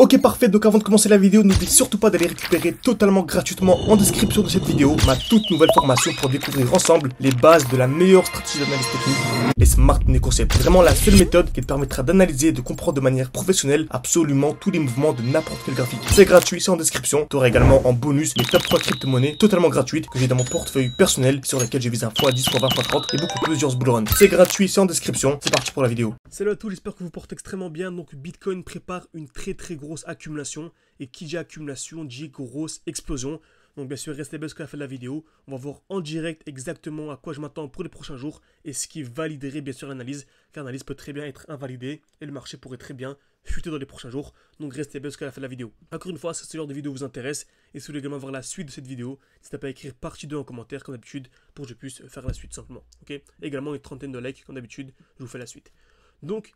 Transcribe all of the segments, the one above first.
Ok parfait, donc avant de commencer la vidéo, n'oublie surtout pas d'aller récupérer totalement gratuitement en description de cette vidéo ma toute nouvelle formation pour découvrir ensemble les bases de la meilleure stratégie d'analyse technique, les Smart Money Concepts. Vraiment la seule méthode qui te permettra d'analyser et de comprendre de manière professionnelle absolument tous les mouvements de n'importe quel graphique. C'est gratuit, c'est en description. Tu auras également en bonus les top 3 crypto-monnaies totalement gratuites que j'ai dans mon portefeuille personnel sur lesquelles je vise un x10, x20, x30 et beaucoup plusieurs bullruns. C'est gratuit, c'est en description. C'est parti pour la vidéo. Salut à tous, j'espère que vous portez extrêmement bien. Donc Bitcoin prépare une très grosse accumulation, et qui dit accumulation dit grosse explosion. Donc bien sûr restez bien jusqu'à la fin de la vidéo, on va voir en direct exactement à quoi je m'attends pour les prochains jours et ce qui validerait bien sûr l'analyse, car l'analyse peut très bien être invalidée et le marché pourrait très bien chuter dans les prochains jours. Donc restez bien jusqu'à la fin de la vidéo. Encore une fois, si ce genre de vidéo vous intéresse et si vous voulez également voir la suite de cette vidéo, n'hésitez pas à écrire partie 2 en commentaire comme d'habitude pour que je puisse faire la suite simplement. Ok, également une trentaine de likes comme d'habitude, je vous fais la suite. Donc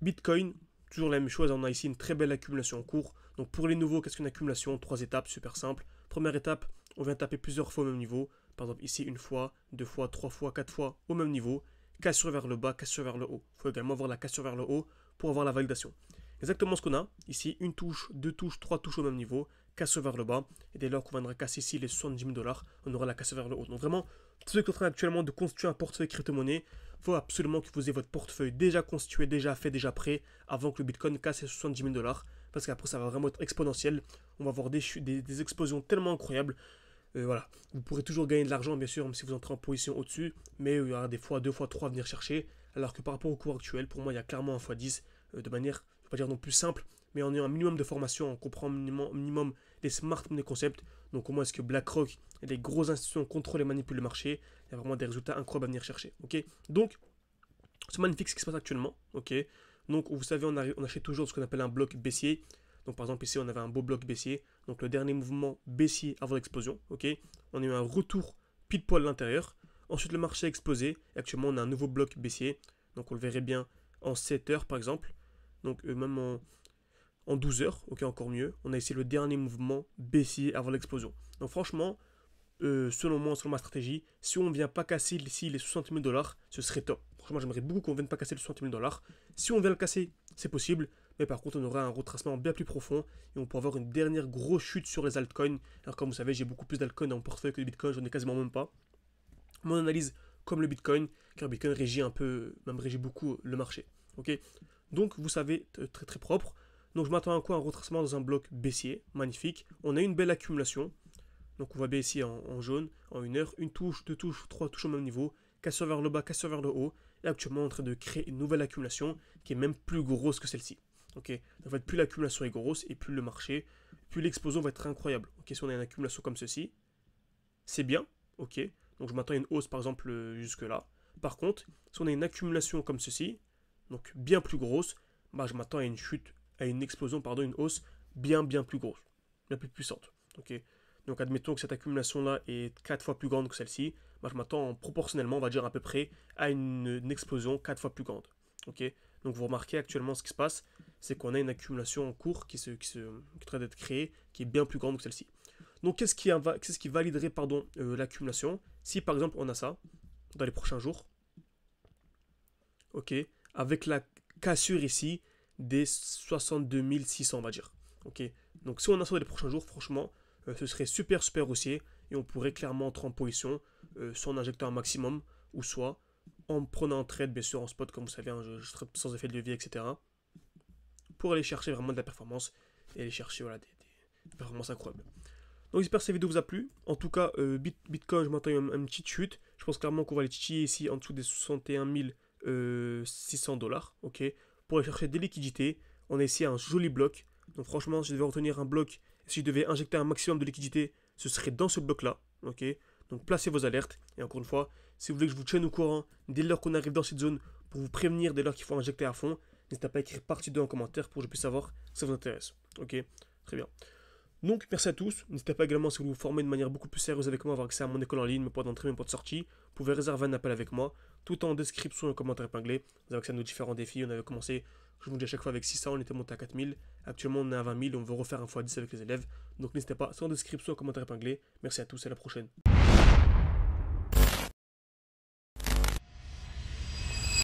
Bitcoin, toujours la même chose, on a ici une très belle accumulation en cours. Donc pour les nouveaux, qu'est-ce qu'une accumulation? 3 étapes, super simple. Première étape, on vient taper plusieurs fois au même niveau. Par exemple ici, une fois, 2 fois, 3 fois, 4 fois au même niveau. Cassure vers le bas, cassure vers le haut. Il faut également voir la cassure vers le haut pour avoir la validation. Exactement ce qu'on a. Ici, une touche, 2 touches, 3 touches au même niveau. Cassure vers le bas. Et dès lors qu'on viendra casser ici les 70 000 $, on aura la cassure vers le haut. Donc vraiment, tous ceux qui sont en train actuellement de constituer un portefeuille crypto-monnaie, il faut absolument que vous ayez votre portefeuille déjà constitué, déjà fait, déjà prêt, avant que le Bitcoin casse les 70 000 $. Parce qu'après, ça va vraiment être exponentiel. On va avoir des explosions tellement incroyables. Voilà. Vous pourrez toujours gagner de l'argent, bien sûr, même si vous entrez en position au-dessus. Mais il y aura des fois 2 fois 3 à venir chercher. Alors que par rapport au cours actuel, pour moi, il y a clairement un x10 de manière, je ne vais pas dire non plus simple, mais en ayant un minimum de formation, on comprend minimum les Smart Money Concepts. Donc, comment est-ce que BlackRock et les grosses institutions contrôlent et manipulent le marché. Il y a vraiment des résultats incroyables à venir chercher. Ok, donc, c'est magnifique ce qui se passe actuellement. Ok, donc vous savez, on achète toujours ce qu'on appelle un bloc baissier. Donc par exemple ici on avait un beau bloc baissier. Donc le dernier mouvement baissier avant l'explosion. Ok, on a eu un retour pile poil à l'intérieur. Ensuite le marché a explosé. Et actuellement on a un nouveau bloc baissier. Donc on le verrait bien en 7 heures par exemple. Donc même en 12 heures. Ok, encore mieux. On a ici le dernier mouvement baissier avant l'explosion. Donc franchement, selon moi, selon ma stratégie, si on ne vient pas casser ici les 60 000 $, ce serait top. Franchement, j'aimerais beaucoup qu'on ne vienne pas casser les 60 000 $. Si on vient le casser, c'est possible. Mais par contre, on aura un retracement bien plus profond et on pourra avoir une dernière grosse chute sur les altcoins. Alors, comme vous savez, j'ai beaucoup plus d'altcoins dans mon portefeuille que de Bitcoin. J'en ai quasiment même pas. Mon analyse comme le Bitcoin, car Bitcoin régit un peu, même régit beaucoup le marché. Ok, donc, vous savez, très propre. Donc, je m'attends à quoi? Un retracement dans un bloc baissier. Magnifique. On a une belle accumulation. Donc on voit bien ici en jaune, en 1 heure, une touche, 2 touches, 3 touches au même niveau, cassure vers le bas, cassure vers le haut, et actuellement en train de créer une nouvelle accumulation qui est même plus grosse que celle-ci. Ok, en fait, plus l'accumulation est grosse et plus le marché, plus l'explosion va être incroyable. Ok, si on a une accumulation comme ceci, c'est bien. Ok, donc je m'attends à une hausse par exemple jusque là. Par contre, si on a une accumulation comme ceci, donc bien plus grosse, bah, je m'attends à une chute, à une explosion, pardon, une hausse bien plus grosse, bien plus puissante. Ok. Donc admettons que cette accumulation-là est 4 fois plus grande que celle-ci. Moi, je m'attends proportionnellement, on va dire à peu près, à une explosion 4 fois plus grande. Ok. Donc vous remarquez actuellement ce qui se passe, c'est qu'on a une accumulation en cours qui est en train d'être créée, qui est bien plus grande que celle-ci. Donc qu'est-ce qui validerait l'accumulation? Si par exemple on a ça dans les prochains jours, ok, avec la cassure ici des 62 600, on va dire. Ok. Donc si on a ça dans les prochains jours, franchement, ce serait super haussier et on pourrait clairement entrer en position soit en injectant un maximum ou soit en prenant un trade, bien sûr en spot, comme vous savez, je trade sans effet de levier, etc. pour aller chercher vraiment de la performance et aller chercher voilà, des performances incroyables. Donc j'espère que cette vidéo vous a plu. En tout cas, Bitcoin, je m'attends à une petite chute. Je pense clairement qu'on va aller titiller ici en dessous des 61 600 $. Ok, pour aller chercher des liquidités. On a ici un joli bloc. Donc franchement, si je devais retenir un bloc, si je devais injecter un maximum de liquidité, ce serait dans ce bloc-là. Ok, donc placez vos alertes. Et encore une fois, si vous voulez que je vous tienne au courant dès lors qu'on arrive dans cette zone, pour vous prévenir dès lors qu'il faut injecter à fond, n'hésitez pas à écrire partie 2 en commentaire pour que je puisse savoir si ça vous intéresse. Ok, très bien. Donc merci à tous. N'hésitez pas également, si vous vous formez de manière beaucoup plus sérieuse avec moi, à avoir accès à mon école en ligne, mes points d'entrée, mes points de sortie. Vous pouvez réserver un appel avec moi, tout en description et en commentaire épinglé. Vous avez accès à nos différents défis. On avait commencé, je vous dis à chaque fois, avec 600, on était monté à 4000. Actuellement, on est à 20 000 et on veut refaire un x10 avec les élèves. Donc n'hésitez pas, c'est en description et en commentaire épinglé. Merci à tous et à la prochaine.